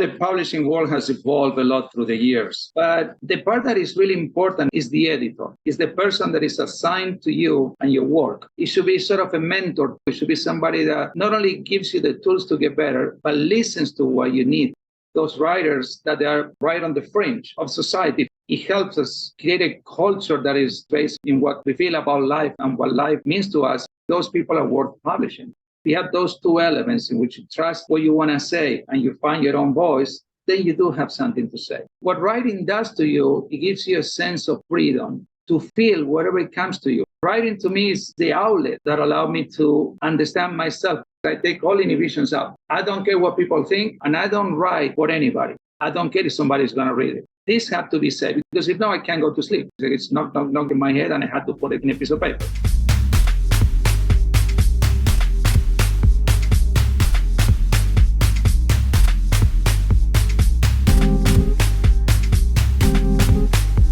The publishing world has evolved a lot through the years, but the part that is really important is the editor, is the person that is assigned to you and your work. It should be sort of a mentor. It should be somebody that not only gives you the tools to get better, but listens to what you need. Those writers that are right on the fringe of society, it helps us create a culture that is based in what we feel about life and what life means to us. Those people are worth publishing. If you have those two elements in which you trust what you want to say and you find your own voice, then you do have something to say. What writing does to you, it gives you a sense of freedom to feel whatever it comes to you. Writing to me is the outlet that allows me to understand myself. I take all inhibitions out. I don't care what people think, and I don't write for anybody. I don't care if somebody's going to read it. This has to be said, because if not, I can't go to sleep. It's knocked in my head, and I had to put it in a piece of paper.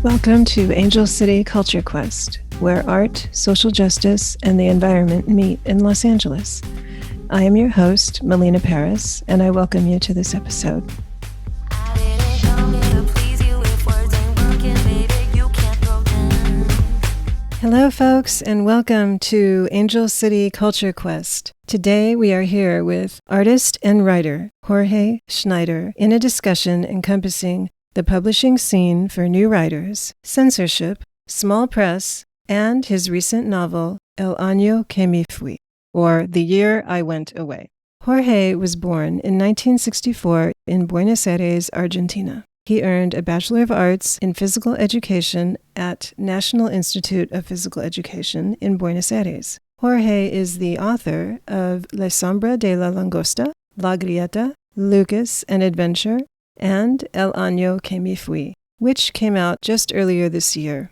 Welcome to Angel City Culture Quest, where art, social justice, and the environment meet in Los Angeles. I am your host, Melina Paris, and I welcome you to this episode. Hello, folks, and welcome to Angel City Culture Quest. Today, we are here with artist and writer Jorge Schneider in a discussion encompassing the publishing scene for new writers, censorship, small press, and his recent novel, El Año que me fui, or The Year I Went Away. Jorge was born in 1964 in Buenos Aires, Argentina. He earned a Bachelor of Arts in Physical Education at National Institute of Physical Education in Buenos Aires. Jorge is the author of La Sombra de la Langosta, La Grieta, Lucas, An Adventure, and El Año que me fui, which came out just earlier this year.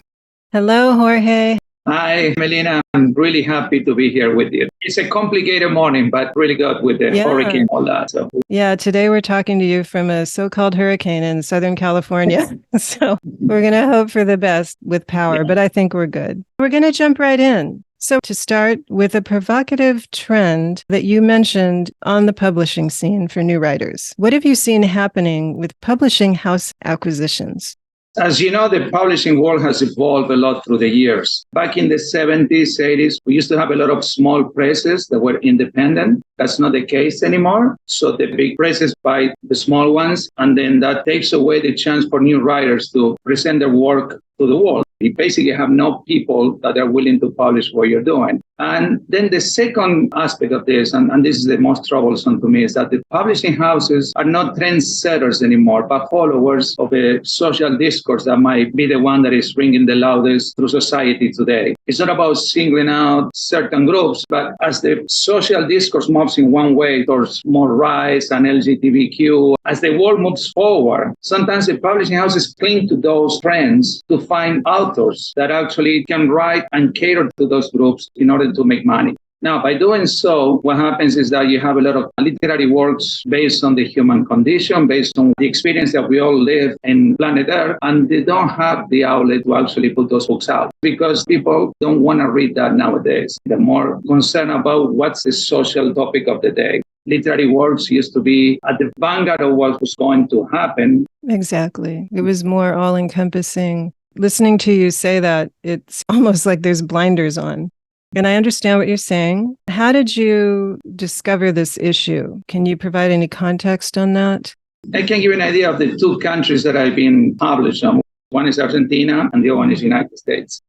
Hello, Jorge. Hi, Melina. I'm really happy to be here with you. It's a complicated morning, but really good with the hurricane and all that. So. Yeah, today we're talking to you from a so-called hurricane in Southern California. So we're going to hope for the best with power, but I think we're good. We're going to jump right in. So to start with a provocative trend that you mentioned on the publishing scene for new writers, what have you seen happening with publishing house acquisitions? As you know, the publishing world has evolved a lot through the years. Back in the 70s, 80s, we used to have a lot of small presses that were independent. That's not the case anymore. So the big presses buy the small ones, and then that takes away the chance for new writers to present their work to the world. You basically have no people that are willing to publish what you're doing. And then the second aspect of this, and this is the most troublesome to me, is that the publishing houses are not trendsetters anymore, but followers of a social discourse that might be the one that is ringing the loudest through society today. It's not about singling out certain groups, but as the social discourse moves in one way towards more rights and LGBTQ, as the world moves forward, sometimes the publishing houses cling to those trends to find authors that actually can write and cater to those groups in order to make money. Now, by doing so, what happens is that you have a lot of literary works based on the human condition, based on the experience that we all live in planet Earth, and they don't have the outlet to actually put those books out because people don't want to read that nowadays. They're more concerned about what's the social topic of the day. Literary works used to be at the vanguard of what was going to happen. Exactly. It was more all-encompassing. Listening to you say that, it's almost like there's blinders on. And I understand what you're saying. How did you discover this issue? Can you provide any context on that? I can give you an idea of the two countries that I've been published on. One is Argentina and the other one is United States.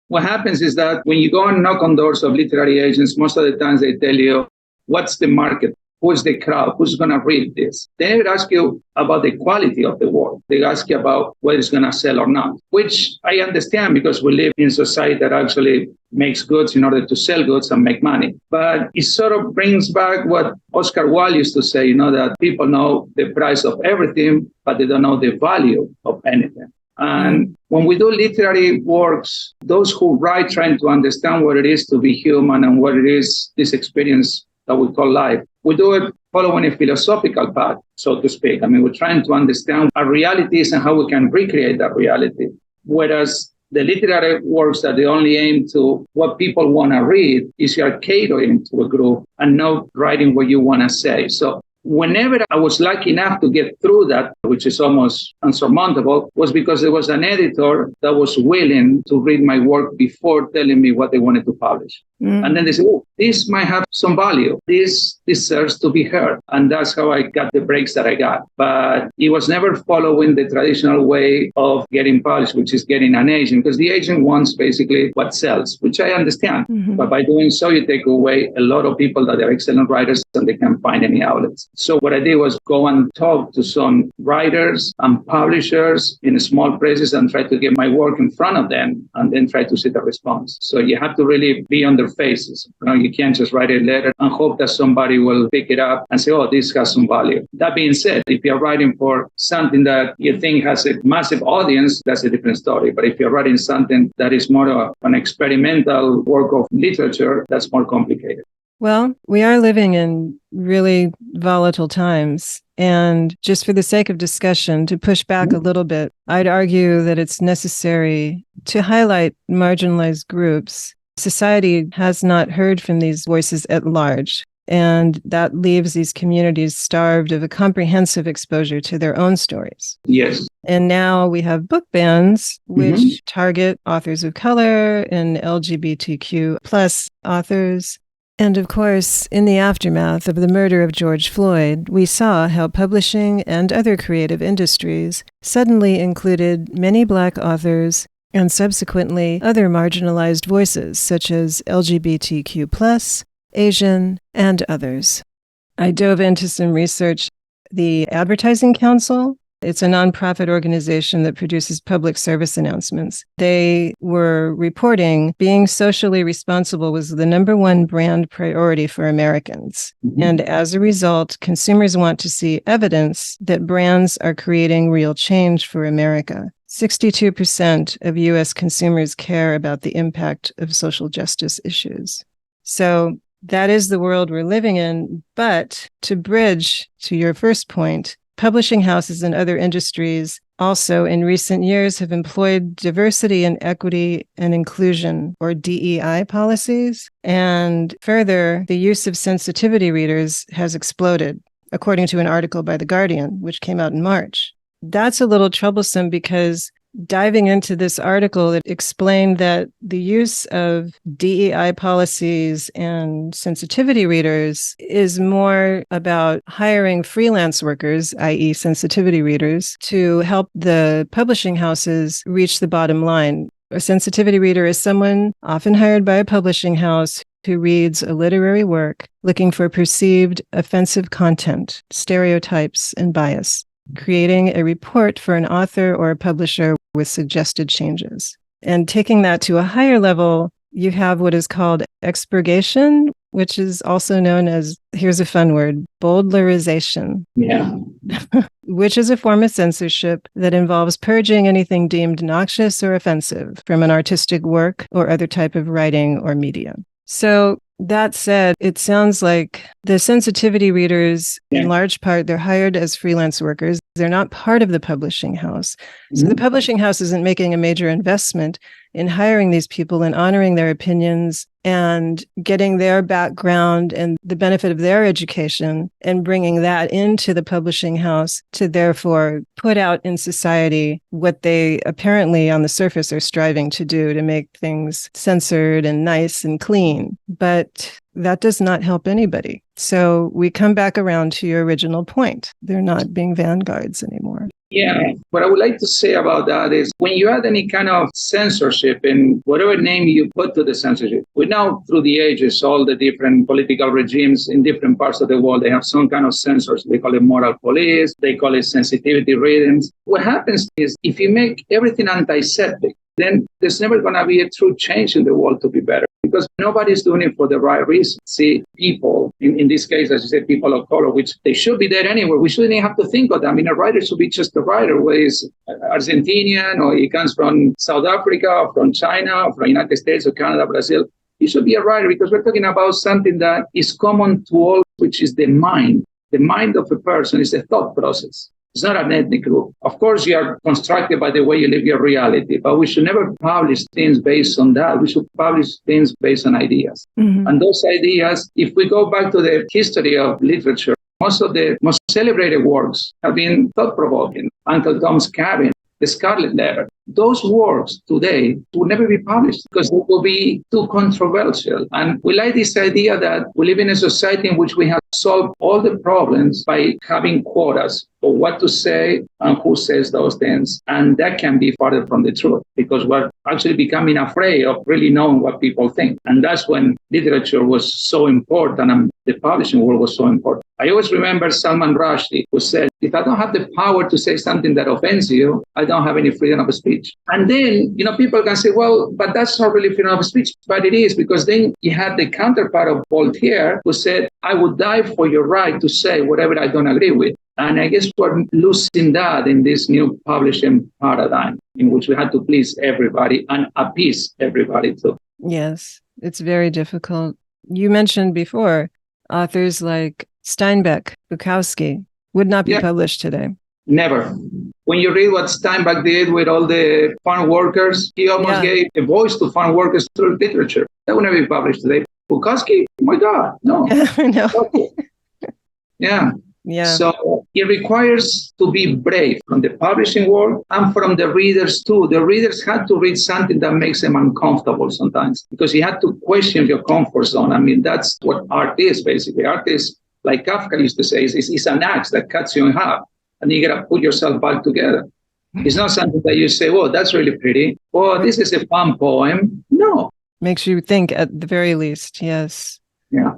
What happens is that when you go and knock on doors of literary agents, most of the times they tell you, what's the market? Who's the crowd? Who's going to read this? They would ask you about the quality of the work. They ask you about whether it's going to sell or not, which I understand because we live in a society that actually makes goods in order to sell goods and make money. But it sort of brings back what Oscar Wilde used to say, that people know the price of everything, but they don't know the value of anything. And when we do literary works, those who write trying to understand what it is to be human and what it is, this experience that we call life, we do it following a philosophical path, so to speak. We're trying to understand our realities and how we can recreate that reality. Whereas the literary works that they only aim to what people want to read is you're catering to a group and not writing what you want to say. So whenever I was lucky enough to get through that, which is almost unsurmountable, was because there was an editor that was willing to read my work before telling me what they wanted to publish. And then they said, oh, this might have some value. This deserves to be heard. And that's how I got the breaks that I got. But it was never following the traditional way of getting published, which is getting an agent, because the agent wants basically what sells, which I understand. But by doing so, you take away a lot of people that are excellent writers and they can't find any outlets. So what I did was go and talk to some writers and publishers in small presses and try to get my work in front of them and then try to see the response. So you have to really be on their faces. You can't just write a letter and hope that somebody will pick it up and say, oh, this has some value. That being said, if you're writing for something that you think has a massive audience, that's a different story. But if you're writing something that is more of an experimental work of literature, that's more complicated. Well, we are living in really volatile times. And just for the sake of discussion, to push back a little bit, I'd argue that it's necessary to highlight marginalized groups. Society has not heard from these voices at large, and that leaves these communities starved of a comprehensive exposure to their own stories. Yes. And now we have book bans, which target authors of color and LGBTQ plus authors. And of course, in the aftermath of the murder of George Floyd, we saw how publishing and other creative industries suddenly included many Black authors and subsequently other marginalized voices such as LGBTQ+, Asian, and others. I dove into some research. The Advertising Council, it's a nonprofit organization that produces public service announcements. They were reporting being socially responsible was the number one brand priority for Americans. And as a result, consumers want to see evidence that brands are creating real change for America. 62% of U.S. consumers care about the impact of social justice issues. So that is the world we're living in. But to bridge to your first point, publishing houses and other industries also in recent years have employed diversity and equity and inclusion, or DEI policies. And further, the use of sensitivity readers has exploded, according to an article by The Guardian, which came out in March. That's a little troublesome because diving into this article, it explained that the use of DEI policies and sensitivity readers is more about hiring freelance workers, i.e. sensitivity readers, to help the publishing houses reach the bottom line. A sensitivity reader is someone often hired by a publishing house who reads a literary work looking for perceived offensive content, stereotypes, and bias, creating a report for an author or a publisher with suggested changes. And taking that to a higher level, you have what is called expurgation, which is also known as, here's a fun word, bowdlerization. Yeah. Which is a form of censorship that involves purging anything deemed noxious or offensive from an artistic work or other type of writing or media. So that said, it sounds like the sensitivity readers, in large part, they're hired as freelance workers. They're not part of the publishing house. So the publishing house isn't making a major investment in hiring these people and honoring their opinions and getting their background and the benefit of their education and bringing that into the publishing house to therefore put out in society what they apparently on the surface are striving to do to make things censored and nice and clean. But that does not help anybody. So we come back around to your original point. They're not being vanguards anymore. Yeah. What I would like to say about that is when you add any kind of censorship in whatever name you put to the censorship, we know through the ages, all the different political regimes in different parts of the world, they have some kind of censors. They call it moral police. They call it sensitivity readings. What happens is if you make everything antiseptic, then there's never going to be a true change in the world to be better because nobody's doing it for the right reason. See, people, in this case, as you said, people of color, which they should be there anyway. We shouldn't even have to think of them. I mean, a writer should be just a writer, whether he's Argentinian or he comes from South Africa or from China or from the United States or Canada, Brazil. He should be a writer because we're talking about something that is common to all, which is the mind. The mind of a person is a thought process. It's not an ethnic group. Of course, you are constructed by the way you live your reality, but we should never publish things based on that. We should publish things based on ideas. And those ideas, if we go back to the history of literature, Most of the most celebrated works have been thought-provoking. Uncle Tom's Cabin, The Scarlet Letter. Those works today will never be published because they will be too controversial. And we like this idea that we live in a society in which we have solved all the problems by having quotas for what to say and who says those things. And that can be farther from the truth because we're actually becoming afraid of really knowing what people think. And that's when literature was so important and the publishing world was so important. I always remember Salman Rushdie, who said, if I don't have the power to say something that offends you, I don't have any freedom of speech. And then, people can say, well, but that's not really freedom of speech. But it is, because then you had the counterpart of Voltaire, who said, I would die for your right to say whatever I don't agree with. And I guess we're losing that in this new publishing paradigm in which we had to please everybody and appease everybody too. Yes, it's very difficult. You mentioned before authors like Steinbeck, Bukowski would not be published today. Never. When you read what Steinbeck did with all the farm workers, he almost gave a voice to farm workers through literature. That would never be published today. Bukowski, oh my God, no. No. Yeah. So it requires to be brave from the publishing world and from the readers too. The readers had to read something that makes them uncomfortable sometimes because you had to question your comfort zone. I mean, that's what art is, basically. Art is, like Kafka used to say, it's an axe that cuts you in half and you got to put yourself back together. It's not something that you say, oh, that's really pretty. Oh, this is a fun poem. No. Makes you think at the very least. Yes. Yeah.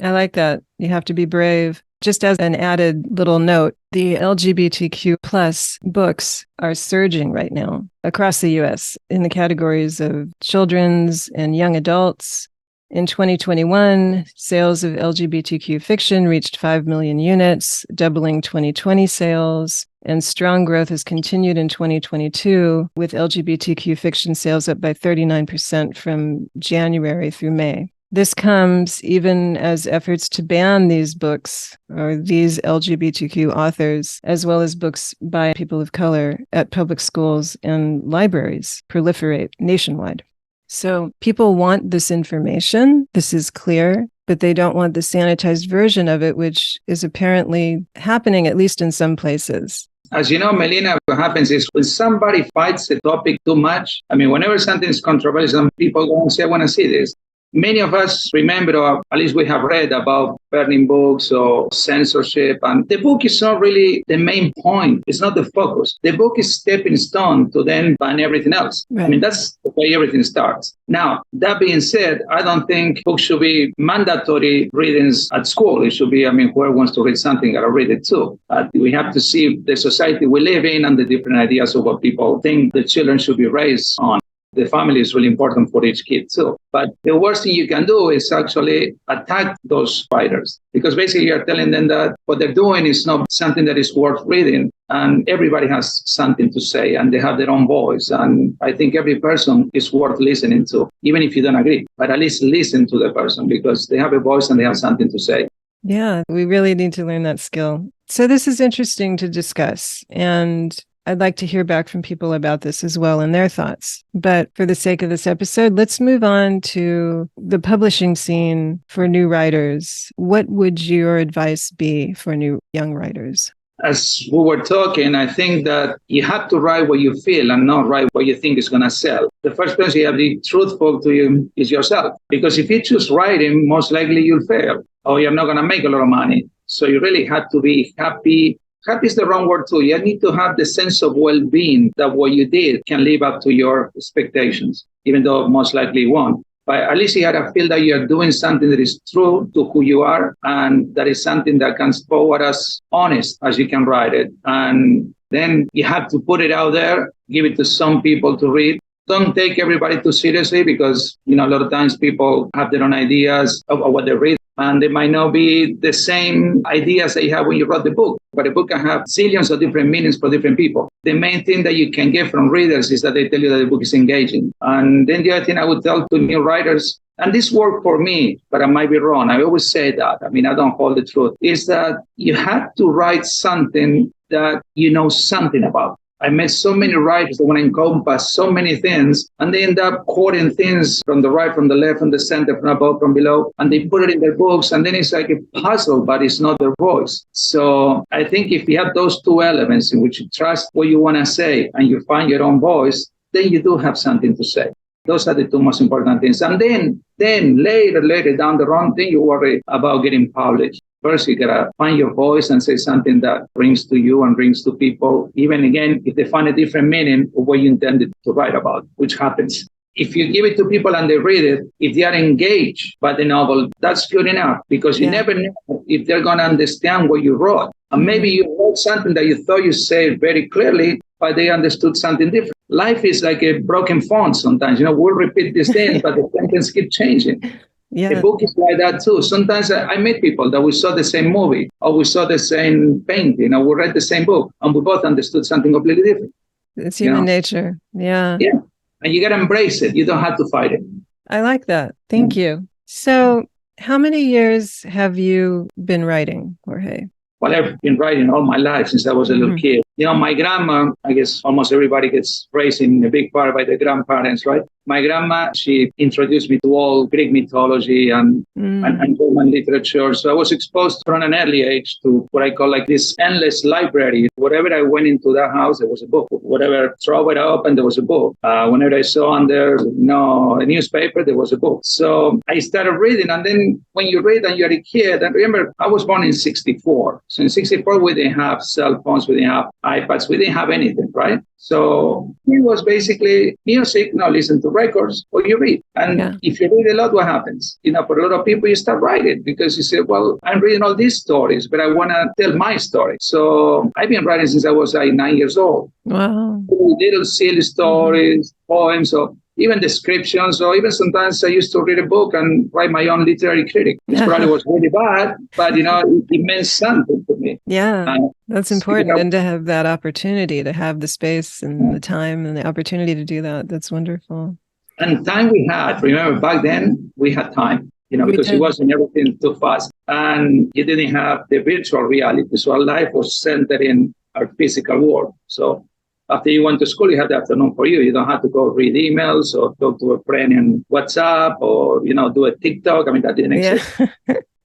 I like that. You have to be brave. Just as an added little note, the LGBTQ plus books are surging right now across the U.S. in the categories of children's and young adults. In 2021, sales of LGBTQ fiction reached 5 million units, doubling 2020 sales, and strong growth has continued in 2022, with LGBTQ fiction sales up by 39% from January through May. This comes even as efforts to ban these books or these LGBTQ authors, as well as books by people of color at public schools and libraries, proliferate nationwide. So people want this information. This is clear, but they don't want the sanitized version of it, which is apparently happening, at least in some places. As you know, Melina, what happens is when somebody fights a topic too much, whenever something is controversial, people go and say, I want to see this. Many of us remember, or at least we have read about burning books or censorship. And the book is not really the main point. It's not the focus. The book is stepping stone to then ban everything else. Right. That's the way everything starts. Now, that being said, I don't think books should be mandatory readings at school. It should be, whoever wants to read something, got to read it too. We have to see the society we live in and the different ideas of what people think the children should be raised on. The family is really important for each kid too. But the worst thing you can do is actually attack those writers because basically you're telling them that what they're doing is not something that is worth reading. And everybody has something to say and they have their own voice. And I think every person is worth listening to, even if you don't agree. But at least listen to the person because they have a voice and they have something to say. Yeah, we really need to learn that skill. So this is interesting to discuss. And I'd like to hear back from people about this as well and their thoughts. But for the sake of this episode, let's move on to the publishing scene for new writers. What would your advice be for new young writers? As we were talking, I think that you have to write what you feel and not write what you think is going to sell. The first person you have to be truthful to you is yourself. Because if you choose writing, most likely you'll fail or you're not going to make a lot of money. So you really have to be happy. Happy is the wrong word too. You need to have the sense of well-being that what you did can live up to your expectations, even though most likely it won't. But at least you got to feel that you're doing something that is true to who you are and that is something that can forward as honest as you can write it. And then you have to put it out there, give it to some people to read. Don't take everybody too seriously because, a lot of times people have their own ideas of what they read. And they might not be the same ideas that you have when you wrote the book. But a book can have zillions of different meanings for different people. The main thing that you can get from readers is that they tell you that the book is engaging. And then the other thing I would tell to new writers, and this worked for me, but I might be wrong. I always say that. I don't hold the truth, is that you have to write something that you know something about. I met so many writers that want to encompass so many things, and they end up quoting things from the right, from the left, from the center, from above, from below, and they put it in their books, and then it's like a puzzle, but it's not their voice. So I think if you have those two elements in which you trust what you want to say and you find your own voice, then you do have something to say. Those are the two most important things. And then later down the road, then you worry about getting published. First, you gotta find your voice and say something that brings to you and brings to people, even again, if they find a different meaning of what you intended to write about, which happens. If you give it to people and they read it, if they are engaged by the novel, that's good enough, because you never know if they're going to understand what you wrote. And maybe you wrote something that you thought you said very clearly, but they understood something different. Life is like a broken phone sometimes. We'll repeat these things, but the sentence keep changing. Yeah. The book is like that too. Sometimes I meet people that we saw the same movie or we saw the same painting or we read the same book and we both understood something completely different. It's human nature. Yeah. Yeah. And you got to embrace it. You don't have to fight it. I like that. Thank you. So how many years have you been writing, Jorge? Well, I've been writing all my life since I was a little kid. My grandma, I guess almost everybody gets raised in a big part by their grandparents, right? My grandma, she introduced me to all Greek mythology and Roman literature. So I was exposed from an early age to what I call like this endless library. Wherever I went into that house, there was a book. Whatever throw it up, and there was a book. Whenever I saw on there, a newspaper, there was a book. So I started reading. And then when you read and you're a kid, and remember, I was born in 1964. So in 1964, we didn't have cell phones, we didn't have iPads, we didn't have anything, right? So it was basically music, listen to records, or you read. And if you read a lot, what happens? For a lot of people, you start writing because you say, well, I'm reading all these stories, but I want to tell my story. So I've been writing since I was like 9 years old. Wow. Little silly stories, poems, or even descriptions, or even sometimes I used to read a book and write my own literary critic, which probably was really bad, but, it meant something to me. Yeah, that's important. And to have that opportunity, to have the space and the time and the opportunity to do that, that's wonderful. And time we had, remember, back then, we had time, because it wasn't everything too fast. And you didn't have the virtual reality. So our life was centered in our physical world. So after you went to school, you had the afternoon for you. You don't have to go read emails or talk to a friend in WhatsApp or, do a TikTok. I mean, that didn't exist.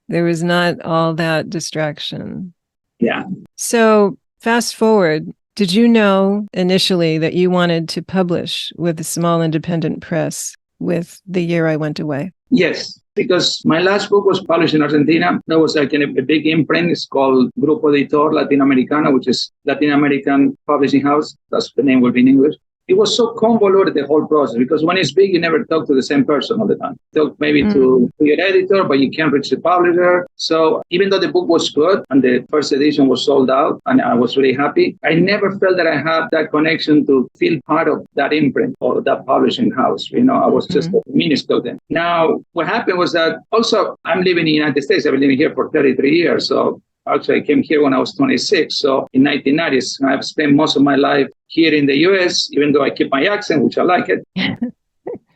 There was not all that distraction. Yeah. So fast forward, did you know initially that you wanted to publish with a small independent press with The Year I Went Away? Yes. Because my last book was published in Argentina. There was like a big imprint. It's called Grupo Editor Latinoamericano, which is Latin American Publishing House. That's the name will be in English. It was so convoluted, the whole process, because when it's big, you never talk to the same person all the time. You talk maybe to your editor, but you can't reach the publisher. So even though the book was good and the first edition was sold out and I was really happy, I never felt that I had that connection to feel part of that imprint or that publishing house. I was just minuscule then. Now, what happened was that also I'm living in the United States. I've been living here for 33 years. So actually, I came here when I was 26. So in 1990s, I've spent most of my life here in the U.S., even though I keep my accent, which I like it.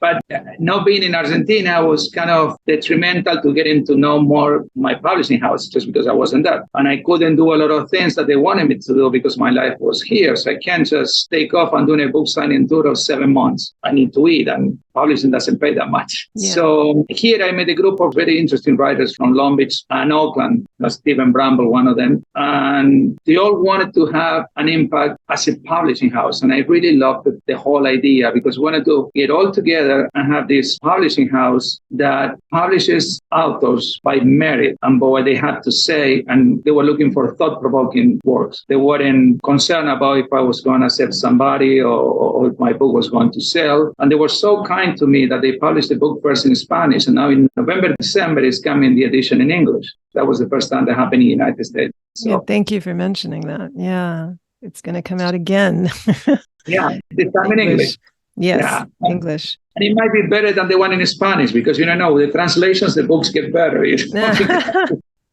But not being in Argentina was kind of detrimental to getting to know more my publishing house, just because I wasn't there. And I couldn't do a lot of things that they wanted me to do because my life was here. So I can't just take off and do a book signing tour of 7 months. I need to eat, and publishing doesn't pay that much. Yeah. So here I met a group of very interesting writers from Long Beach and Oakland, Stephen Bramble, one of them. And they all wanted to have an impact as a publishing house. And I really loved the whole idea because we wanted to get all together and have this publishing house that publishes authors by merit and by what they had to say. And they were looking for thought-provoking works. They weren't concerned about if I was going to accept somebody or if my book was going to sell. And they were so kind to me that they published the book first in Spanish. And now in November, December is coming the edition in English. That was the first time that happened in the United States. So, yeah, thank you for mentioning that. Yeah, it's going to come out again. Yeah, this time in English. Yes, yeah. English. And it might be better than the one in Spanish because, with the translations, the books get better.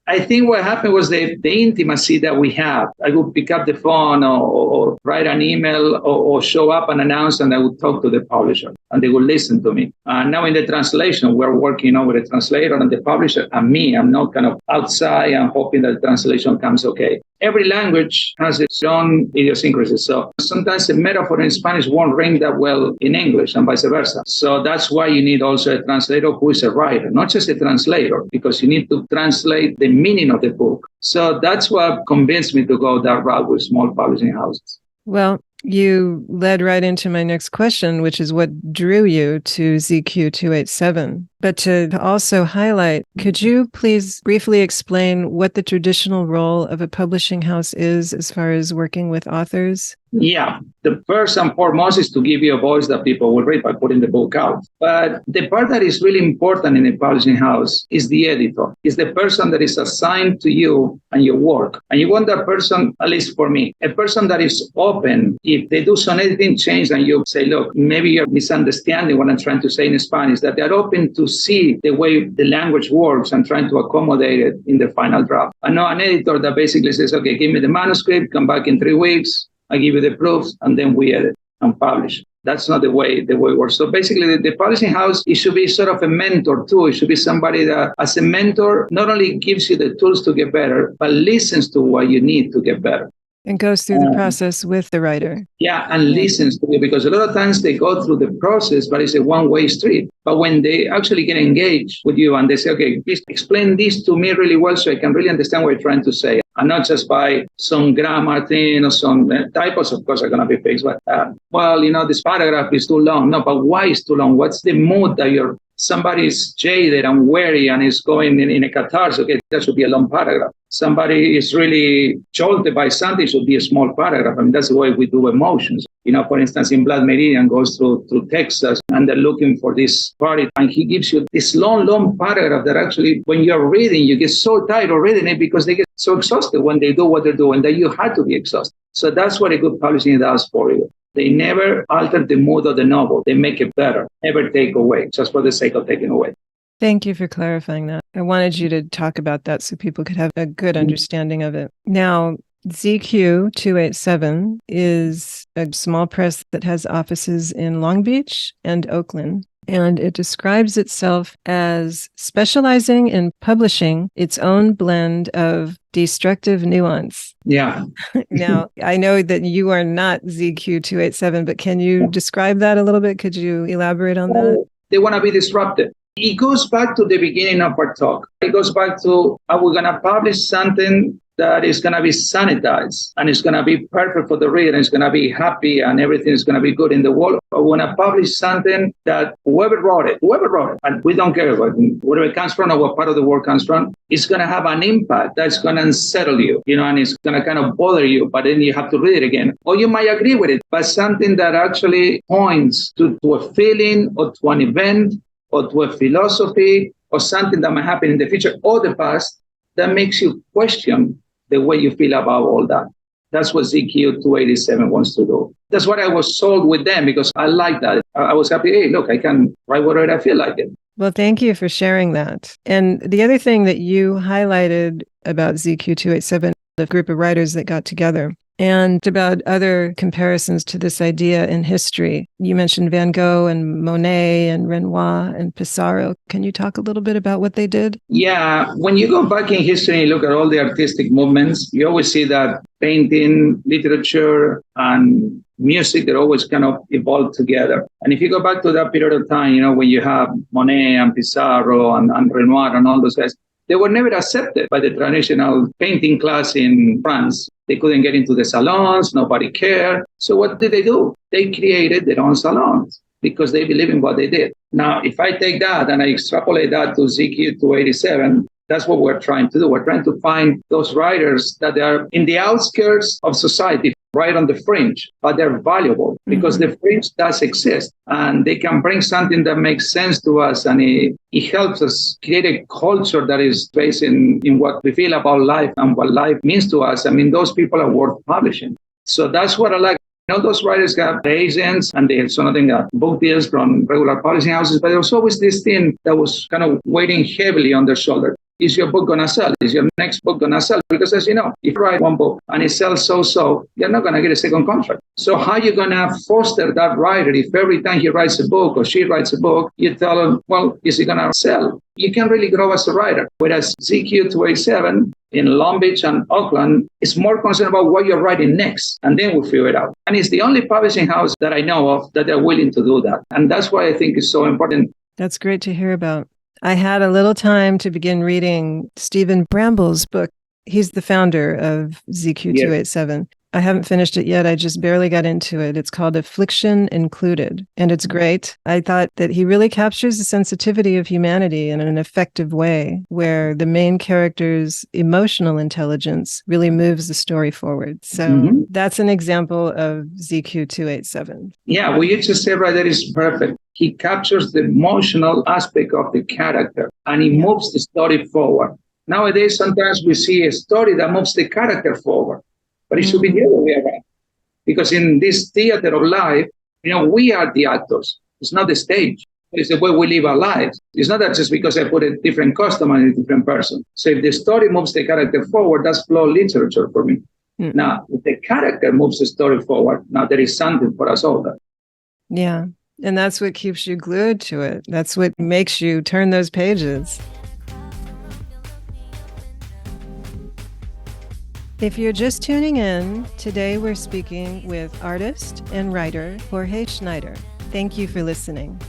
I think what happened was the intimacy that we have. I would pick up the phone or write an email or show up and announce, and I would talk to the publisher and they would listen to me. Now in the translation, we're working over the translator and the publisher and me. I'm not kind of outside and hoping that the translation comes okay. Every language has its own idiosyncrasies. So sometimes a metaphor in Spanish won't ring that well in English and vice versa. So that's why you need also a translator who is a writer, not just a translator, because you need to translate the meaning of the book. So that's what convinced me to go that route with small publishing houses. Well, you led right into my next question, which is what drew you to ZQ287. But to also highlight, could you please briefly explain what the traditional role of a publishing house is as far as working with authors? Yeah, the first and foremost is to give you a voice that people will read by putting the book out. But the part that is really important in a publishing house is the editor, is the person that is assigned to you and your work. And you want that person, at least for me, a person that is open. If they do some editing change and you say, look, maybe you're misunderstanding what I'm trying to say in Spanish, that they're open to see the way the language works and trying to accommodate it in the final draft. I know an editor that basically says, okay, give me the manuscript, come back in 3 weeks, I give you the proofs, and then we edit and publish. That's not the way it works. So basically, the publishing house, it should be sort of a mentor too. It should be somebody that, as a mentor, not only gives you the tools to get better, but listens to what you need to get better. And goes through the process with the writer. Yeah, and listens to you, because a lot of times they go through the process, but it's a one-way street. But when they actually get engaged with you and they say, okay, please explain this to me really well so I can really understand what you're trying to say. And not just by some grammar thing or some typos, of course, are going to be fixed. But, this paragraph is too long. No, but why is too long? What's the mood that somebody's jaded and weary and is going in a catharsis? Okay, that should be a long paragraph. Somebody is really jolted by something, it should be a small paragraph. I mean, that's the way we do emotions. For instance, in Blood Meridian goes through Texas and they're looking for this party. And he gives you this long paragraph that actually, when you're reading, you get so tired of reading it because they get so exhausted when they do what they're doing that you had to be exhausted. So that's what a good publishing does for you. They never alter the mood of the novel. They make it better, never take away, just for the sake of taking away. Thank you for clarifying that. I wanted you to talk about that so people could have a good understanding of it. Now, ZQ287 is a small press that has offices in Long Beach and Oakland, and it describes itself as specializing in publishing its own blend of destructive nuance. Yeah. Now, I know that you are not ZQ287, but can you describe that a little bit? Could you elaborate on that? They want to be disruptive. It goes back to the beginning of our talk. It goes back to, are we going to publish something that is going to be sanitized and it's going to be perfect for the reader and it's going to be happy and everything is going to be good in the world? Or we want to publish something that whoever wrote it, and we don't care wherever it comes from or what part of the world comes from, it's going to have an impact that's going to unsettle you, and it's going to kind of bother you, but then you have to read it again. Or you might agree with it, but something that actually points to a feeling or to an event or to a philosophy or something that might happen in the future or the past that makes you question the way you feel about all that. That's what ZQ287 wants to do. That's what I was sold with them because I like that. I was happy, hey, look, I can write whatever I feel like it. Well, thank you for sharing that. And the other thing that you highlighted about ZQ287, the group of writers that got together, and about other comparisons to this idea in history. You mentioned Van Gogh and Monet and Renoir and Pissarro. Can you talk a little bit about what they did? Yeah, when you go back in history and you look at all the artistic movements, you always see that painting, literature, and music, they're always kind of evolved together. And if you go back to that period of time, when you have Monet and Pissarro and Renoir and all those guys, they were never accepted by the traditional painting class in France. They couldn't get into the salons, nobody cared. So what did they do? They created their own salons because they believe in what they did. Now, if I take that and I extrapolate that to ZQ287, that's what we're trying to do. We're trying to find those writers that are in the outskirts of society, right on the fringe, but they're valuable because the fringe does exist and they can bring something that makes sense to us, and it helps us create a culture that is based in what we feel about life and what life means to us. I mean, those people are worth publishing. So that's what I like. Those writers got agents and some of them got book deals from regular publishing houses, but there was always this thing that was kind of weighing heavily on their shoulder. is your book going to sell? Is your next book going to sell? Because as you know, if you write one book and it sells so-so, you're not going to get a second contract. So how are you going to foster that writer if every time he writes a book or she writes a book, you tell him, well, is it going to sell? You can really grow as a writer. Whereas ZQ287 in Long Beach and Oakland is more concerned about what you're writing next, and then we'll figure it out. And it's the only publishing house that I know of that are willing to do that. And that's why I think it's so important. That's great to hear about. I had a little time to begin reading Stephen Bramble's book. He's the founder of ZQ287. I haven't finished it yet. I just barely got into it. It's called Affliction Included, and it's great. I thought that he really captures the sensitivity of humanity in an effective way, where the main character's emotional intelligence really moves the story forward. So that's an example of ZQ287. Yeah, what you just said right there is perfect. He captures the emotional aspect of the character, and he moves the story forward. Nowadays, sometimes we see a story that moves the character forward. But it should be the other way around. Because in this theater of life, we are the actors. It's not the stage. It's the way we live our lives. It's not that just because I put a different costume on a different person. So if the story moves the character forward, that's flow literature for me. Now, if the character moves the story forward, now there is something for us all there. Yeah. And that's what keeps you glued to it. That's what makes you turn those pages. If you're just tuning in, today we're speaking with artist and writer Jorge Schneider. Thank you for listening.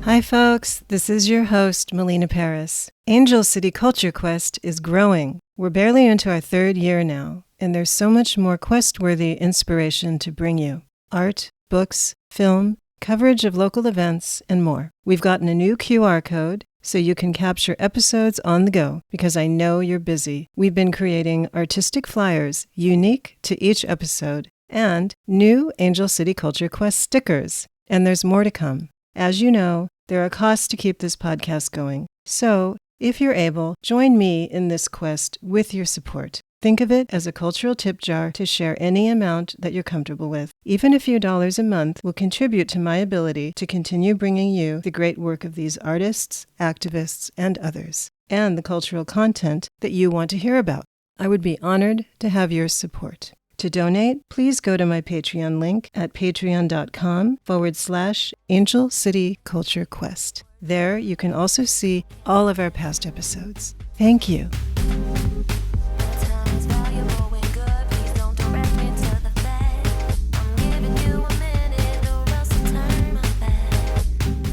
Hi folks, this is your host, Melina Paris. Angel City Culture Quest is growing. We're barely into our third year now, and there's so much more quest-worthy inspiration to bring you. Art, books, film, coverage of local events, and more. We've gotten a new QR code so you can capture episodes on the go because I know you're busy. We've been creating artistic flyers unique to each episode and new Angel City Culture Quest stickers. And there's more to come. As you know, there are costs to keep this podcast going. So, if you're able, join me in this quest with your support. Think of it as a cultural tip jar to share any amount that you're comfortable with. Even a few dollars a month will contribute to my ability to continue bringing you the great work of these artists, activists, and others, and the cultural content that you want to hear about. I would be honored to have your support. To donate, please go to my Patreon link at patreon.com/Angel City Culture Quest. There you can also see all of our past episodes. Thank you.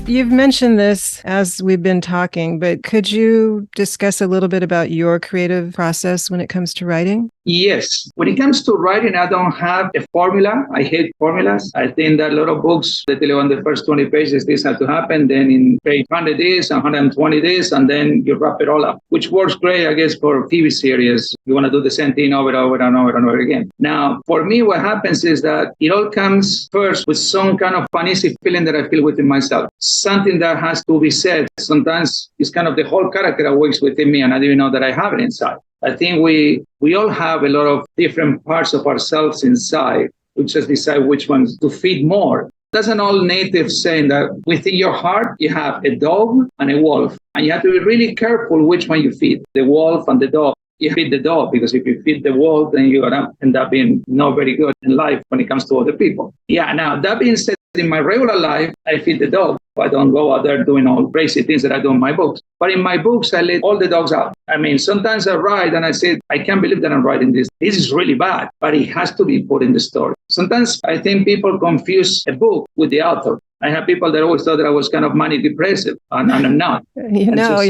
You've mentioned this as we've been talking, but could you discuss a little bit about your creative process when it comes to writing? Yes. When it comes to writing, I don't have a formula. I hate formulas. I think that a lot of books, they tell you on the first 20 pages, this had to happen. Then in page 100 this, 120 this, and then you wrap it all up, which works great, I guess, for TV series. You want to do the same thing over and over and over and over again. Now, for me, what happens is that it all comes first with some kind of uneasy feeling that I feel within myself. Something that has to be said. Sometimes it's kind of the whole character that works within me, and I didn't even know that I have it inside. I think we all have a lot of different parts of ourselves inside. We just decide which ones to feed more. That's an old native saying that within your heart, you have a dog and a wolf. And you have to be really careful which one you feed, the wolf and the dog. You feed the dog because if you feed the wolf, then you're going to end up being not very good in life when it comes to other people. Yeah, now that being said, in my regular life, I feed the dog. I don't go out there doing all crazy things that I do in my books. But in my books, I let all the dogs out. I mean, sometimes I write and I say, I can't believe that I'm writing this. This is really bad, but it has to be put in the story. Sometimes I think people confuse a book with the author. I have people that always thought that I was kind of manic depressive, and I'm not. You're not.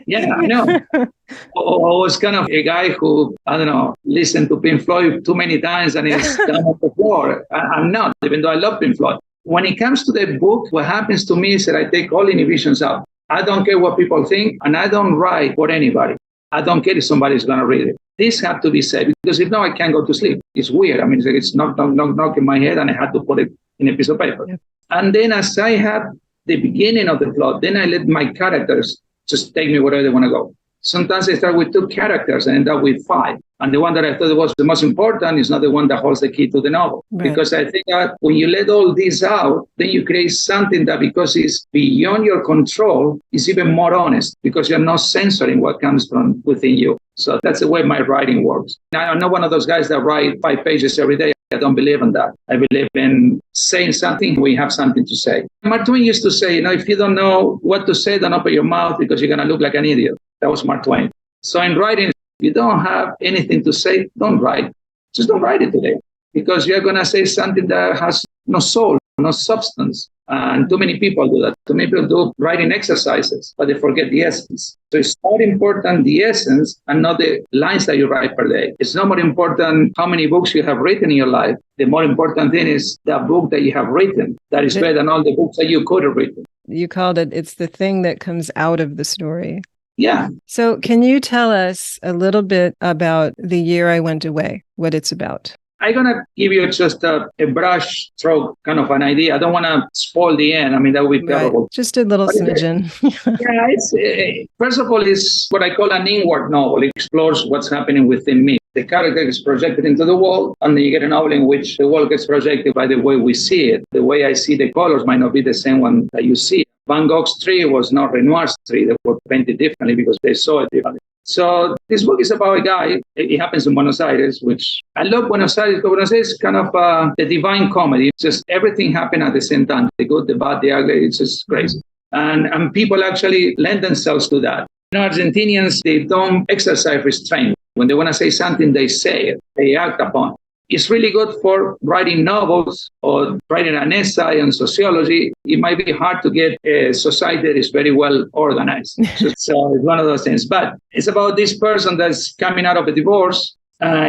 Yeah, I know. I was kind of a guy who, listened to Pink Floyd too many times and is down on the floor. I'm not, even though I love Pink Floyd. When it comes to the book, what happens to me is that I take all inhibitions out. I don't care what people think, and I don't write for anybody. I don't care if somebody's going to read it. This has to be said, because if not, I can't go to sleep. It's weird. I mean, it's knock in my head, and I had to put it in a piece of paper. Yep. And then as I have the beginning of the plot, then I let my characters just take me wherever they want to go. Sometimes I start with 2 characters and end up with 5. And the one that I thought was the most important is not the one that holds the key to the novel. Right. Because I think that when you let all this out, then you create something that, because it's beyond your control, is even more honest, because you're not censoring what comes from within you. So that's the way my writing works. Now, I'm not one of those guys that write 5 pages every day. I don't believe in that. I believe in saying something when you have something to say. Mark Twain used to say, if you don't know what to say, don't open your mouth, because you're going to look like an idiot. That was Mark Twain. So in writing, if you don't have anything to say, don't write. Just don't write it today, because you're going to say something that has no soul, no substance. And too many people do that. Too many people do writing exercises, but they forget the essence. So it's more important the essence and not the lines that you write per day. It's not more important how many books you have written in your life. The more important thing is the book that you have written. That is better than all the books that you could have written. You called it's the thing that comes out of the story. Yeah. So can you tell us a little bit about The Year I Went Away, what it's about? I'm going to give you just a brush stroke kind of an idea. I don't want to spoil the end. I mean, that would be terrible. Right. Just a little smidgen. First of all, it's what I call an inward novel. It explores what's happening within me. The character is projected into the world, and then you get a novel in which the world gets projected by the way we see it. The way I see the colors might not be the same one that you see. Van Gogh's tree was not Renoir's tree. They were painted differently because they saw it differently. So this book is about a guy. It happens in Buenos Aires, which I love Buenos Aires. Buenos Aires is kind of the divine comedy. It's just everything happened at the same time. The good, the bad, the ugly. It's just crazy. And people actually lend themselves to that. Argentinians, they don't exercise restraint. When they want to say something, they say it. They act upon it. It's really good for writing novels or writing an essay on sociology. It might be hard to get a society that is very well organized. So it's one of those things. But it's about this person that's coming out of a divorce.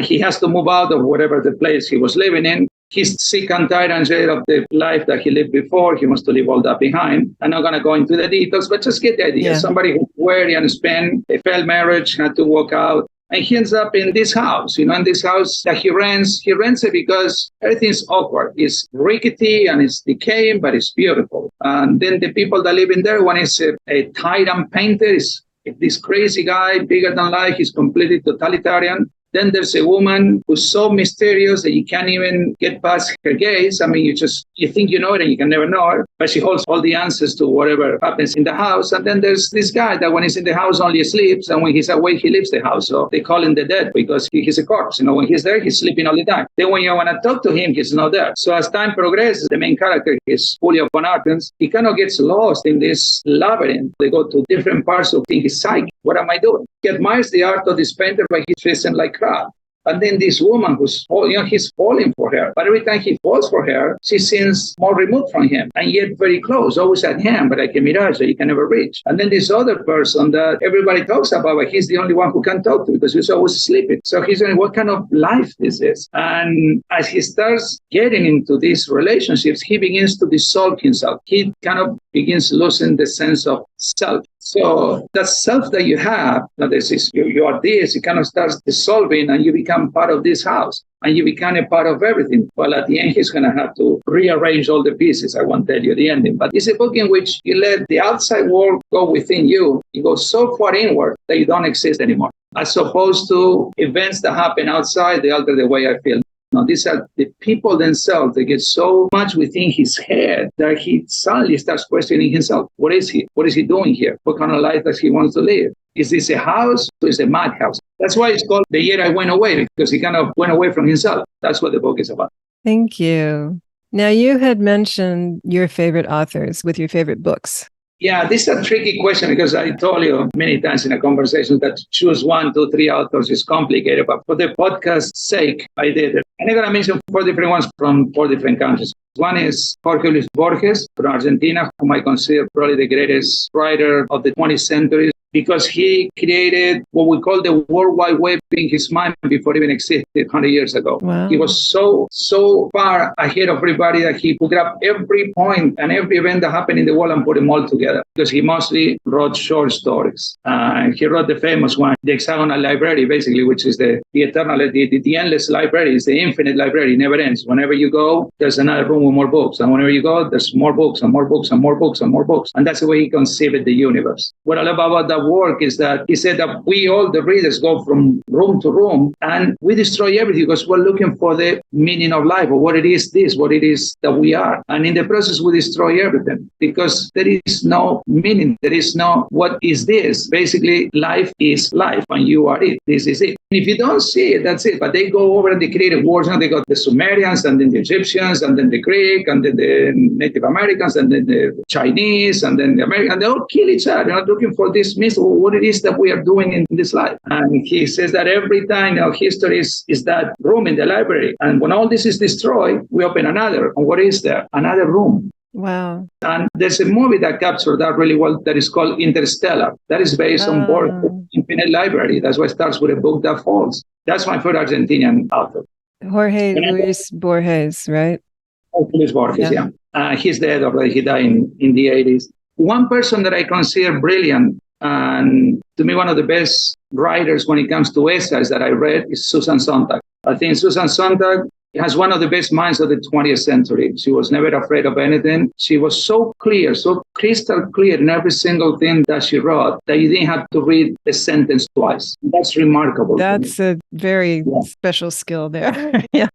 He has to move out of whatever the place he was living in. He's sick and tired and tired of the life that he lived before. He wants to leave all that behind. I'm not going to go into the details, but just get the idea. Yeah. Somebody who's weary and spent, a failed marriage, had to walk out. And he ends up in this house, in this house that he rents. He rents it because everything's awkward. It's rickety and it's decaying, but it's beautiful. And then the people that live in there, one is a tyrant painter, is this crazy guy, bigger than life. He's completely totalitarian. Then there's a woman who's so mysterious that you can't even get past her gaze. I mean, you think you know it and you can never know her, but she holds all the answers to whatever happens in the house. And then there's this guy that when he's in the house only sleeps, and when he's awake, he leaves the house. So they call him the dead because he's a corpse. When he's there, he's sleeping all the time. Then when you want to talk to him, he's not there. So as time progresses, the main character is Julio von Artens. He kind of gets lost in this labyrinth. They go to different parts of his psyche. What am I doing? He admires the art of this painter, but he's dressing like crap. And then this woman he's falling for her. But every time he falls for her, she seems more removed from him and yet very close, always at him, but like a mirage that you can never reach. And then this other person that everybody talks about, but he's the only one who can talk to because he's always sleeping. So he's wondering what kind of life this is. And as he starts getting into these relationships, he begins to dissolve himself. He kind of begins losing the sense of self. So that self that you have, that is you are this, it kind of starts dissolving and you become part of this house and you become a part of everything. Well, at the end, he's going to have to rearrange all the pieces. I won't tell you the ending, but it's a book in which you let the outside world go within you. You go so far inward that you don't exist anymore, as opposed to events that happen outside, they alter the way I feel. Now, these are the people themselves. They get so much within his head that he suddenly starts questioning himself. What is he? What is he doing here? What kind of life does he want to live? Is this a house or is it a madhouse? That's why it's called The Year I Went Away, because he kind of went away from himself. That's what the book is about. Thank you. Now, you had mentioned your favorite authors with your favorite books. Yeah, this is a tricky question because I told you many times in a conversation that to choose 1, 2, 3 authors is complicated. But for the podcast's sake, I did it. And I'm going to mention 4 different ones from 4 different countries. One is Jorge Borges from Argentina, whom I consider probably the greatest writer of the 20th century, because he created what we call the World Wide Web in his mind before it even existed 100 years ago. Wow. He was so far ahead of everybody that he could grab every point and every event that happened in the world and put them all together, because he mostly wrote short stories. And he wrote the famous one, the Hexagonal Library, basically, which is the eternal, the endless library. It's the infinite library. It never ends. Whenever you go, there's another room with more books. And whenever you go, there's more books and more books and more books and more books. And that's the way he conceived the universe. What I love about that work is that he said that we, all the readers, go from room to room and we destroy everything because we're looking for the meaning of life, or what it is what it is that we are. And in the process, we destroy everything because there is no meaning. There is no, what is this? Basically, life is life and you are it. This is it. And if you don't see it, that's it. But they go over and they create wars. Now they got the Sumerians and then the Egyptians and then the Greek and then the Native Americans and then the Chinese and then the Americans. And they all kill each other. They're not looking for this mystery, what it is that we are doing in this life. And he says that every time, history is that room in the library. And when all this is destroyed, we open another. And what is there? Another room. Wow. And there's a movie that captured that really well that is called Interstellar. That is based on Borges' Infinite Library. That's why it starts with a book that falls. That's my favorite Argentinian author. Jorge Luis Borges, right? Luis Borges, yeah. He's dead already. He died in the 80s. One person that I consider brilliant and to me one of the best writers when it comes to essays that I read is Susan Sontag. I think Susan Sontag has one of the best minds of the 20th century. She was never afraid of anything. She was so clear, so crystal clear in every single thing that she wrote that you didn't have to read a sentence twice. That's remarkable. That's a very special skill there. Yeah.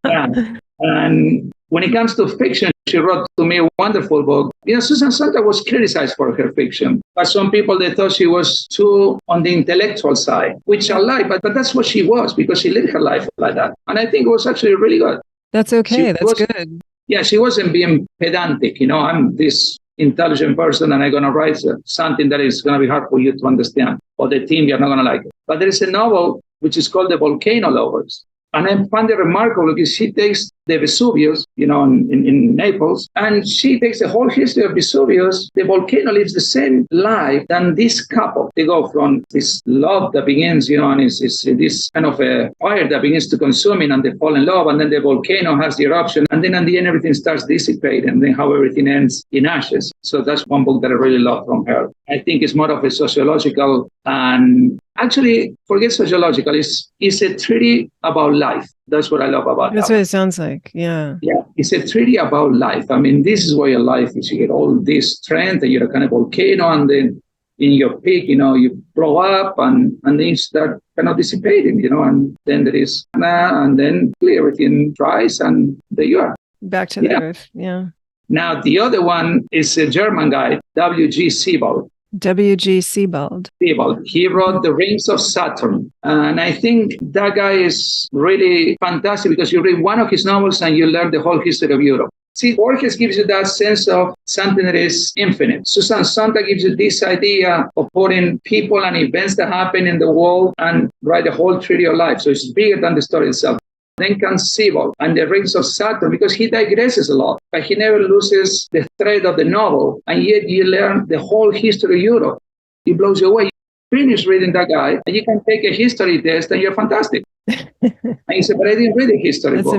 And when it comes to fiction, she wrote to me a wonderful book. Susan Sontag was criticized for her fiction. But some people, they thought she was too on the intellectual side, which I like, but that's what she was because she lived her life like that. And I think it was actually really good. That's okay. That's good. Yeah, she wasn't being pedantic. I'm this intelligent person and I'm going to write something that is going to be hard for you to understand. Or the team, you're not going to like it. But there is a novel which is called The Volcano Lovers. And I find it remarkable because she takes the Vesuvius, in Naples, and she takes the whole history of Vesuvius. The volcano lives the same life than this couple. They go from this love that begins, and it's this kind of a fire that begins to consume it, and they fall in love, and then the volcano has the eruption, and then at the end everything starts dissipating, and then how everything ends in ashes. So that's one book that I really love from her. I think it's more of a sociological and actually, forget sociological, it's a treaty about life. That's what I love about it. That's what it sounds like, yeah. Yeah, it's a treaty about life. I mean, this is where your life is. You get all this strength and you're a kind of volcano, and then in your peak, you blow up and then you start kind of dissipating, and then there is, and then everything dries and there you are. Back to the earth, yeah. Now, the other one is a German guy, W.G. Sebald. W.G. Sebald. He wrote The Rings of Saturn. And I think that guy is really fantastic because you read one of his novels and you learn the whole history of Europe. See, Jorges gives you that sense of something that is infinite. Susan Sontag gives you this idea of putting people and events that happen in the world and write the whole treaty of life. So it's bigger than the story itself. Then comes Sebald and The Rings of Saturn because he digresses a lot, but he never loses the thread of the novel. And yet you learn the whole history of Europe. It blows you away. You finish reading that guy and you can take a history test and you're fantastic. And you say, but I didn't read the history book. That's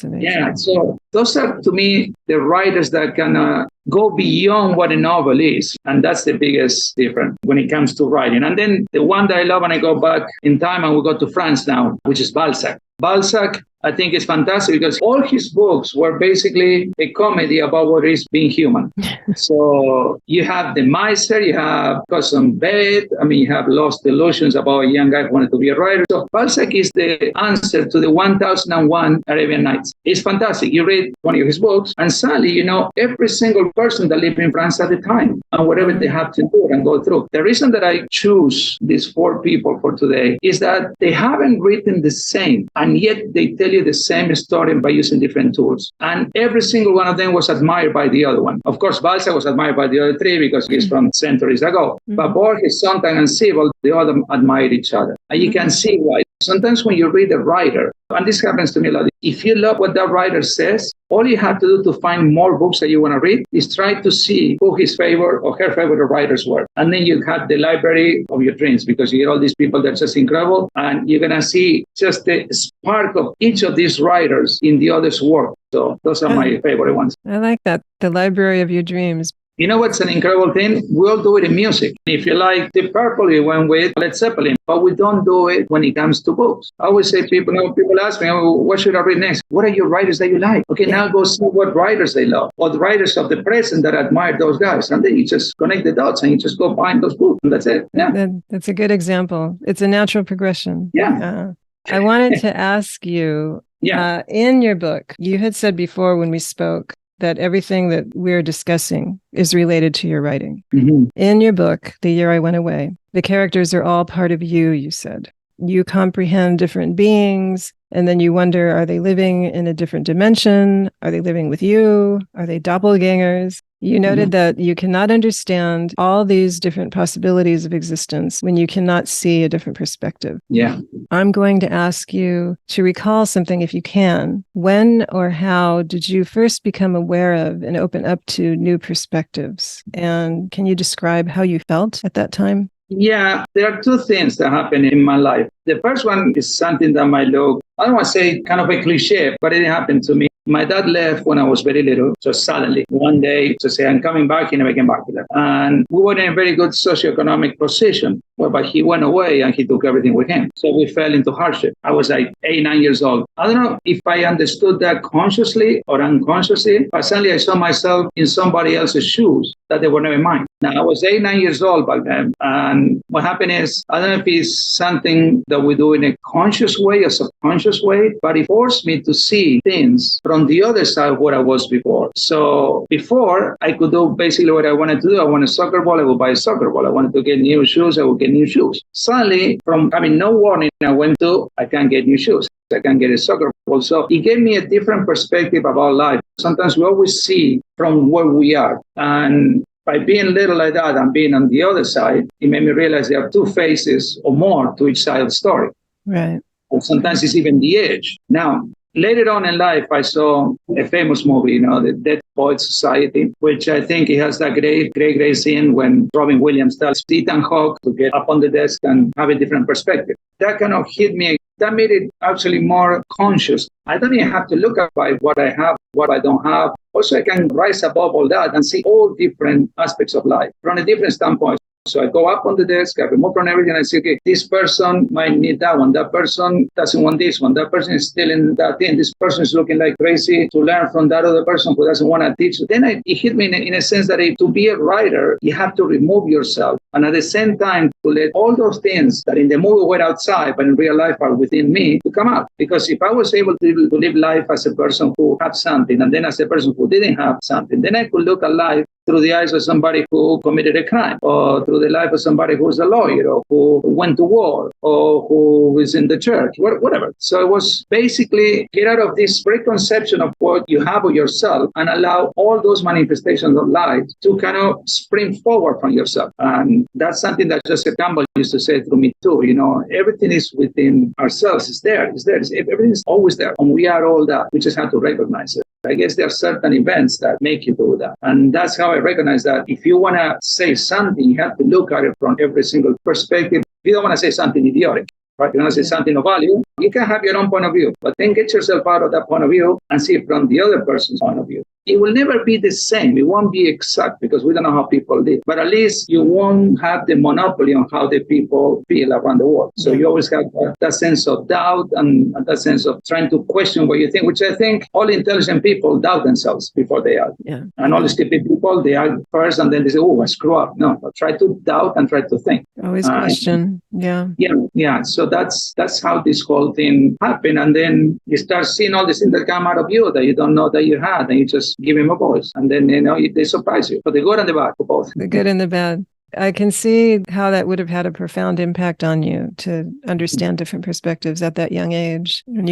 amazing. Yeah, so those are, to me, the writers that can go beyond what a novel is. And that's the biggest difference when it comes to writing. And then the one that I love, and I go back in time and we go to France now, which is Balzac. Balzac, I think, is fantastic because all his books were basically a comedy about what is being human. So you have The Miser, you have Cousin Bette, you have Lost Illusions about a young guy who wanted to be a writer. So Balzac is the answer to the 1001 Arabian Nights. It's fantastic. You read one of his books and suddenly you know every single person that lived in France at the time and whatever they had to do and go through. The reason that I choose these four people for today is that they haven't written the same, and yet they tell you the same story by using different tools. And every single one of them was admired by the other one. Of course, Balzac was admired by the other three because he's from centuries ago. But Borges, Sontag, and Sebald, they all admired each other. And you can see why. Sometimes when you read a writer, and this happens to me a lot, if you love what that writer says, all you have to do to find more books that you want to read is try to see who his favorite or her favorite writers were. And then you have the library of your dreams, because you get all these people that are just incredible, and you're going to see just the spark of each of these writers in the other's work. So those are my favorite ones. I like that. The library of your dreams. You know what's an incredible thing? We all do it in music. If you like Deep Purple, you went with Led Zeppelin, but we don't do it when it comes to books. I always say people ask me, oh, what should I read next? What are your writers that you like? Okay, now go see what writers they love, or the writers of the present that admire those guys. And then you just connect the dots and you just go find those books. And that's it. Yeah. That's a good example. It's a natural progression. Yeah. I wanted to ask you, in your book, you had said before when we spoke that everything that we're discussing is related to your writing. Mm-hmm. In your book, The Year I Went Away, the characters are all part of you, you said. You comprehend different beings, and then you wonder, are they living in a different dimension? Are they living with you? Are they doppelgangers? You noted that you cannot understand all these different possibilities of existence when you cannot see a different perspective. Yeah. I'm going to ask you to recall something if you can. When or how did you first become aware of and open up to new perspectives? And can you describe how you felt at that time? Yeah, there are two things that happen in my life. The first one is something that might look, I don't want to say kind of a cliche, but it happened to me. My dad left when I was very little, just suddenly. One day, to say, I'm coming back, he never came back. And we were in a very good socioeconomic position, but he went away and he took everything with him. So we fell into hardship. I was like 8, 9 years old. I don't know if I understood that consciously or unconsciously, but suddenly I saw myself in somebody else's shoes that they were never mine. Now, I was 8, 9 years old back then. And what happened is, I don't know if it's something that we do in a conscious way or subconscious way, but it forced me to see things from the other side of what I was before. So before, I could do basically what I wanted to do. I wanted a soccer ball, I would buy a soccer ball. I wanted to get new shoes, I would get new shoes. Suddenly, from having no warning, I went to, I can't get new shoes. I can get a soccer ball. So it gave me a different perspective about life. Sometimes we always see from where we are. And by being little like that and being on the other side, it made me realize there are two faces or more to each side of the story. Right. Or sometimes it's even the edge. Now, later on in life, I saw a famous movie, the Dead Poets Society, which I think it has that great scene when Robin Williams tells Ethan Hawke to get up on the desk and have a different perspective. That kind of hit me. That made it actually more conscious. I don't even have to look at what I have, what I don't have. Also, I can rise above all that and see all different aspects of life from a different standpoint. So I go up on the desk, I remove from everything, and I say, okay, this person might need that one. That person doesn't want this one. That person is stealing that thing. This person is looking like crazy to learn from that other person who doesn't want to teach. Then it hit me in a sense that to be a writer, you have to remove yourself. And at the same time, to let all those things that in the movie were outside, but in real life are within me, to come out. Because if I was able to live life as a person who had something, and then as a person who didn't have something, then I could look at life through the eyes of somebody who committed a crime, or through the life of somebody who's a lawyer, or who went to war, or who is in the church, whatever. So it was basically get out of this preconception of what you have of yourself and allow all those manifestations of life to kind of spring forward from yourself. And that's something that Joseph Campbell used to say through me too. Everything is within ourselves. It's there. Everything is always there. And we are all that. We just have to recognize it. I guess there are certain events that make you do that. And that's how I recognize that if you want to say something, you have to look at it from every single perspective. You don't want to say something idiotic, right? You want to say something of value. You can have your own point of view, but then get yourself out of that point of view and see it from the other person's point of view. It will never be the same. It won't be exact because we don't know how people live. But at least you won't have the monopoly on how the people feel around the world. So you always have that sense of doubt and that sense of trying to question what you think, which I think all intelligent people doubt themselves before they act. Yeah. And all the stupid people, they act first and then they say, oh, I screw up. No, but try to doubt and try to think. Always question. Yeah. Yeah. So that's how this whole thing happened. And then you start seeing all these things that come out of you that you don't know that you had, and you just give him a voice. And then, they surprise you. But the good and the bad, both. The good and the bad. I can see how that would have had a profound impact on you to understand different perspectives at that young age. When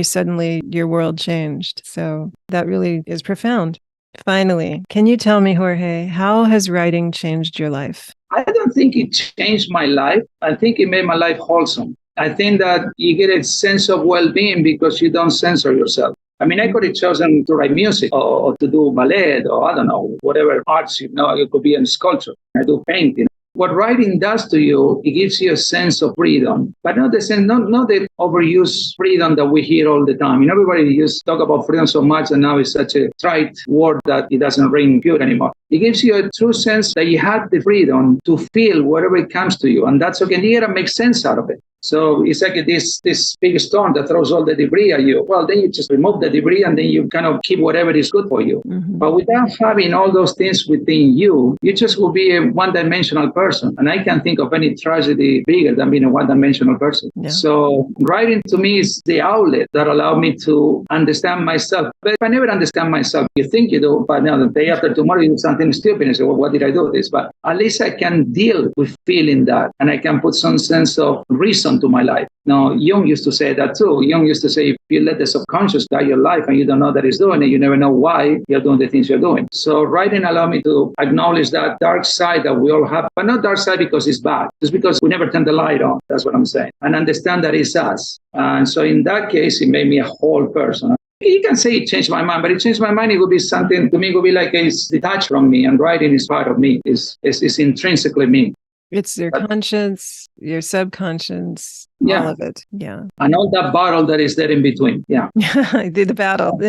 your world changed. So that really is profound. Finally, can you tell me, Jorge, how has writing changed your life? I don't think it changed my life. I think it made my life wholesome. I think that you get a sense of well-being because you don't censor yourself. I mean, I could have chosen to write music or to do ballet or I don't know, whatever arts, it could be in sculpture. I do painting. What writing does to you, it gives you a sense of freedom, but not the sense, not the overused freedom that we hear all the time. Everybody just talk about freedom so much, and now it's such a trite word that it doesn't ring good anymore. It gives you a true sense that you have the freedom to feel whatever it comes to you, and that's okay. You gotta make sense out of it. So it's like this big storm that throws all the debris at you. Well, then you just remove the debris and then you kind of keep whatever is good for you. Mm-hmm. But without having all those things within you, you just will be a one-dimensional person. And I can't think of any tragedy bigger than being a one-dimensional person. Yeah. So writing to me is the outlet that allowed me to understand myself. But if I never understand myself, you think you do, but now the day after tomorrow you do something stupid and say, well, what did I do this? But at least I can deal with feeling that and I can put some sense of reason to my life. Now, Jung used to say that too. Jung used to say, if you let the subconscious guide your life and you don't know that it's doing it, you never know why you're doing the things you're doing. So writing allowed me to acknowledge that dark side that we all have, but not dark side because it's bad, just because we never turn the light on. That's what I'm saying. And understand that it's us. And so in that case, it made me a whole person. You can say it changed my mind, but it changed my mind. It would be something, to me, it would be like it's detached from me, and writing is part of me. It's intrinsically me. It's your conscience, your subconscious, all of it. Yeah. And all that battle that is there in between. Yeah. The battle.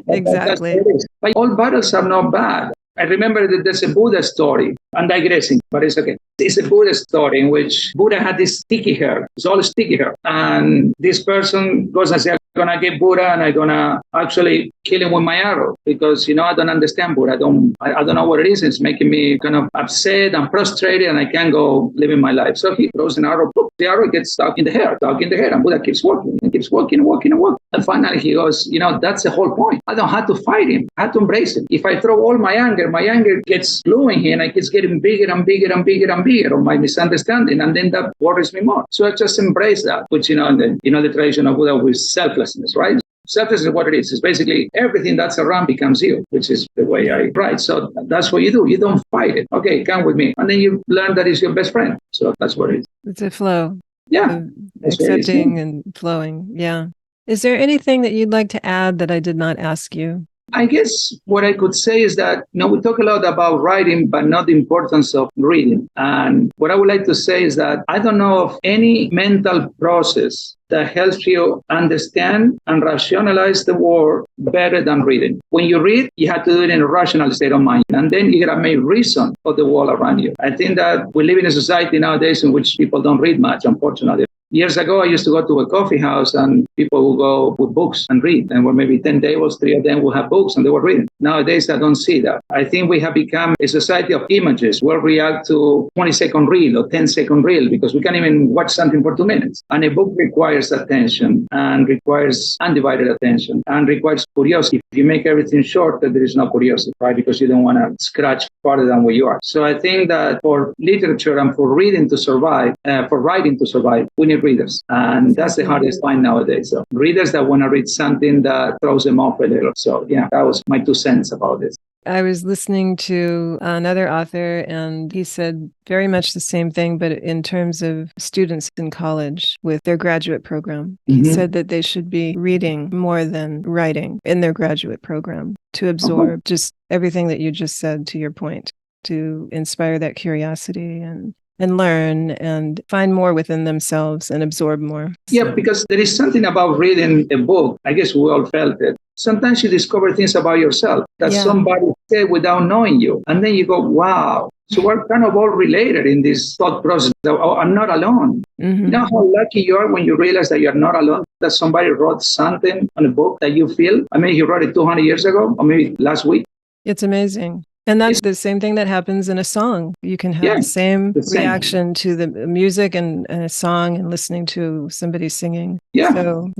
Exactly. But all battles are not bad. I remember that there's a Buddha story. I'm digressing, but it's okay. It's a Buddha story in which Buddha had this sticky hair. It's all sticky hair. And this person goes and says, I'm going to get Buddha and I'm going to actually kill him with my arrow because, I don't understand Buddha. I don't know what it is. It's making me kind of upset and frustrated and I can't go living my life. So he throws an arrow. The arrow gets stuck in the hair. And Buddha keeps walking and keeps walking and walking and walking. And finally he goes, that's the whole point. I don't have to fight him. I have to embrace him. If I throw all my anger gets gluing here and it gets getting bigger and bigger and bigger and bigger on my misunderstanding. And then that worries me more. So I just embrace that, which, the tradition of Buddha with selflessness, right? Selflessness is what it is. It's basically everything that's around becomes you, which is the way I write. So that's what you do. You don't fight it. Okay, come with me. And then you learn that it's your best friend. So that's what it is. It's a flow. Yeah. Accepting and flowing. Yeah. Is there anything that you'd like to add that I did not ask you? I guess what I could say is that, we talk a lot about writing, but not the importance of reading. And what I would like to say is that I don't know of any mental process that helps you understand and rationalize the world better than reading. When you read, you have to do it in a rational state of mind, and then you gotta make reason of the world around you. I think that we live in a society nowadays in which people don't read much, unfortunately. Years ago, I used to go to a coffee house and people would go with books and read. And were maybe 10 tables, 3 of them would have books and they were reading. Nowadays, I don't see that. I think we have become a society of images. We'll react to 20-second reel or 10-second reel because we can't even watch something for 2 minutes. And a book requires attention and requires undivided attention and requires curiosity. If you make everything short, then there is no curiosity, right? Because you don't want to scratch farther than where you are. So I think that for literature and for reading to survive, for writing to survive, we need readers. And that's the hardest find nowadays. So readers that want to read something that throws them off a little. So yeah, that was my 2 cents about this. I was listening to another author and he said very much the same thing, but in terms of students in college with their graduate program. He said that they should be reading more than writing in their graduate program to absorb just everything that you just said, to your point, to inspire that curiosity and learn and find more within themselves and absorb more. Yeah, because there is something about reading a book. I guess we all felt it. Sometimes you discover things about yourself that somebody said without knowing you. And then you go, wow. So we're kind of all related in this thought process. Oh, I'm not alone. You know how lucky you are when you realize that you're not alone, that somebody wrote something on a book that you feel. I mean, he wrote it 200 years ago or maybe last week. It's amazing. And that's the same thing that happens in a song. You can have the same reaction to the music and a song and listening to somebody singing. Yeah. So,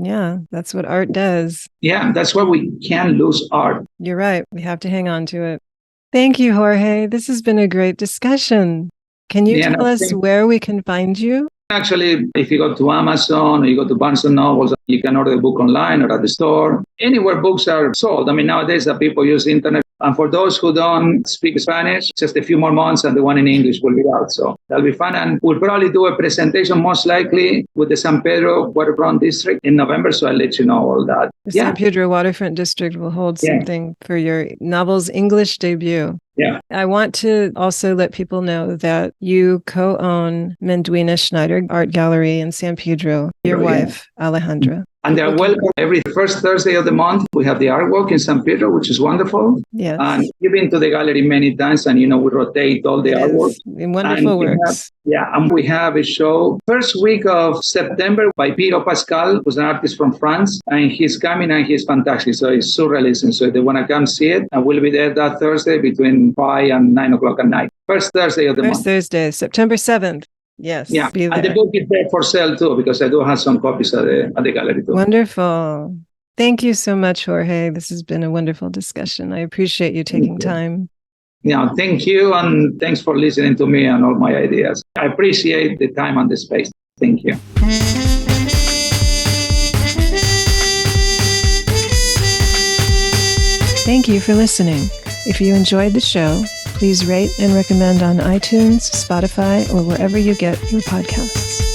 that's what art does. Yeah, that's why we can't lose art. You're right. We have to hang on to it. Thank you, Jorge. This has been a great discussion. Can you tell us where we can find you? Actually, if you go to Amazon or you go to Barnes & Noble, you can order the book online or at the store. Anywhere books are sold. I mean, nowadays that people use the internet. And for those who don't speak Spanish, just a few more months and the one in English will be out. So that'll be fun. And we'll probably do a presentation most likely with the San Pedro Waterfront District in November. So I'll let you know all that. The San Pedro Waterfront District will hold something for your novel's English debut. Yeah. I want to also let people know that you co-own Menduina Schneider Art Gallery in San Pedro, your wife, Alejandra. And they're welcome every first Thursday of the month. We have the art walk in San Pedro, which is wonderful. Yes. And you've been to the gallery many times, and, we rotate all the artwork. Wonderful works. And we have a show first week of September by Piero Pascal, who's an artist from France, and he's coming and he's fantastic. So it's surrealism. So if they want to come see it, and we'll be there that Thursday between 5 and 9 o'clock at night. First Thursday of the month. First Thursday, September 7th. Yes. Yeah. And the book is there for sale too, because I do have some copies at the gallery too. Wonderful. Thank you so much, Jorge. This has been a wonderful discussion. I appreciate you taking time. Yeah, thank you. And thanks for listening to me and all my ideas. I appreciate the time and the space. Thank you. Thank you for listening. If you enjoyed the show, please rate and recommend on iTunes, Spotify, or wherever you get your podcasts.